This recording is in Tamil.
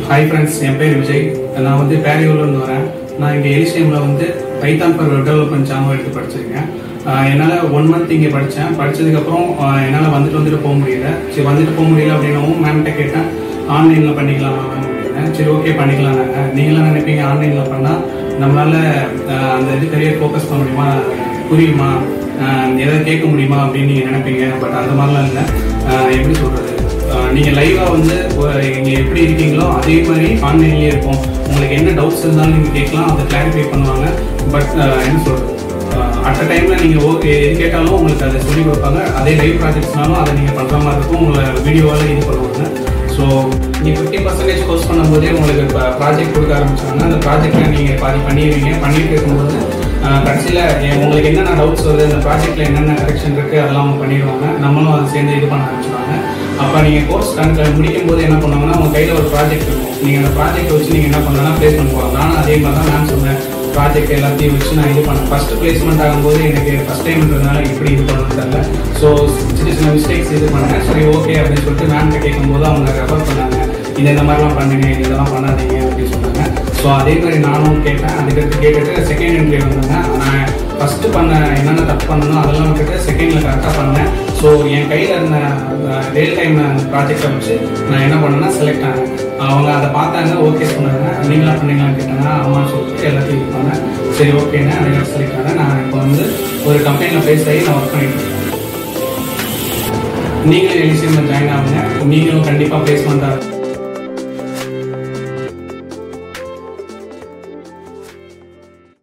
ஹாய் ஃப்ரெண்ட்ஸ், என் பேர் விஜய். நான் வந்து பேரியூர்லேருந்து வரேன். நான் இங்கே எலிஸ்டேமில் வந்து Python for web development Java எடுத்து படிச்சிருக்கேன். என்னால் 1 மந்த் இங்கே படித்தேன். படித்ததுக்கப்புறம் என்னால் வந்துட்டு போக முடியல. சரி, வந்துட்டு போக முடியல அப்படின்னாவும் மேம்கிட்ட கேட்டேன், ஆன்லைனில் பண்ணிக்கலாம் அப்படின்னு. சரி, ஓகே பண்ணிக்கலாம். நீங்களாம் நினைப்பீங்க ஆன்லைனில் பண்ணால் நம்மளால் அந்த இது கரியர் ஃபோக்கஸ் பண்ண முடியுமா, புரியுமா, எதாவது கேட்க முடியுமா அப்படின்னு நீங்கள் நினைப்பீங்க. பட் அந்த மாதிரிலாம் இல்லை. எப்படி சொல்கிறது, நீங்கள் லைவாக வந்து நீங்கள் எப்படி இருக்கீங்களோ அதே மாதிரி ஆன்லைன்லேயே இருக்கும். உங்களுக்கு என்ன டவுட்ஸ் இருந்தாலும் நீங்கள் கேட்கலாம், அதை கிளாரிஃபை பண்ணுவாங்க. பட் என்ன சொல்கிறது, அட் அ டைமில் நீங்கள் ஓகே எது கேட்டாலும் உங்களுக்கு அதை சொல்லிக் கொடுப்பாங்க. அதே லைவ் ப்ராஜெக்ட்ஸ்னாலும் அதை நீங்கள் பண்ணுற மாதிரி இருக்கும். உங்களை வீடியோவால் இது பண்ணுவாங்க. ஸோ நீங்கள் 50% கோர்ஸ் பண்ணும்போதே உங்களுக்கு இப்போ ப்ராஜெக்ட் கொடுக்க ஆரம்பிச்சாங்கன்னா அந்த ப்ராஜெக்டில் நீங்கள் பாதி பண்ணிடுவீங்க. பண்ணிட்டு இருக்கும்போது கடைசியில் உங்களுக்கு என்னென்ன டவுட்ஸ் வருது, அந்த ப்ராஜெக்டில் என்னென்ன கரெக்ஷன் இருக்குது அதெல்லாம் அவங்க பண்ணிடுவாங்க. நம்மளும் அதை சேர்ந்து இது பண்ண ஆரம்பிச்சுவாங்க. அப்போ நீங்கள் கோர்ஸ் முடிக்கும் போது என்ன பண்ணுவாங்கன்னா உங்கள் கையில் ஒரு ப்ராஜெக்ட் இருக்கும். நீங்கள் அந்த ப்ராஜெக்ட் வச்சு நீங்கள் என்ன பண்ணலாம், பிளேஸ்மெண்ட் போகலாம். நானும் அதே மாதிரி தான் நான் சொன்னேன். ப்ராஜெக்ட் எல்லாத்தையும் வச்சு நான் இது பண்ணேன். ஃபஸ்ட்டு பிளேஸ்மெண்ட் ஆகும்போது எனக்கு ஃபஸ்ட் டைம்ன்றதுனால எப்படி இது பண்ணணும் தெரியல. ஸோ சின்ன மிஸ்டேக்ஸ் இது பண்ணேன். சரி, ஓகே அப்படின்னு சொல்லிட்டு மேம்கிட்ட கேட்கும்போது அவங்க ரெஃபர் பண்ணாங்க, இந்த மாதிரிலாம் பண்ணுங்க, இதெல்லாம் பண்ணாதீங்க அப்படின்னு சொன்னாங்க. ஸோ அதே மாதிரி நானும் கேட்டேன். அதுக்கடுத்து கேட்டுட்டு செகண்ட் என்ட்ரி வந்தாங்க. நான் ஃபஸ்ட்டு பண்ண என்னென்ன தப்பு பண்ணணும் அதெல்லாம் விட்டுட்டு செகண்டில் கரெக்டாக பண்ணேன். ஸோ என் கையில் இருந்த ரியல் டைம் ப்ராஜெக்டை வச்சு நான் என்ன பண்ணேன்னா செலக்ட் ஆனேன். அவங்க அதை பார்த்தாங்க, ஓகே சொன்னாங்க. நீங்களாம் பண்ணீங்களான்னு கேட்டாங்க. அம்மான்னு சொல்லிட்டு எல்லாத்தையும் இது பண்ணேன். சரி, ஓகேன்னு அதுக்கு செலக்ட் ஆனேன். நான் இப்போ வந்து ஒரு கம்பெனியில் ப்ளேஸ் ஆகி நான் ஒர்க் பண்ணிட்டு இருக்கேன். நீங்களும் எலிசிஎம்ல ஜாயின் ஆகுங்க. நீங்களும் கண்டிப்பாக பிளேஸ்மெண்ட் ஆகும்.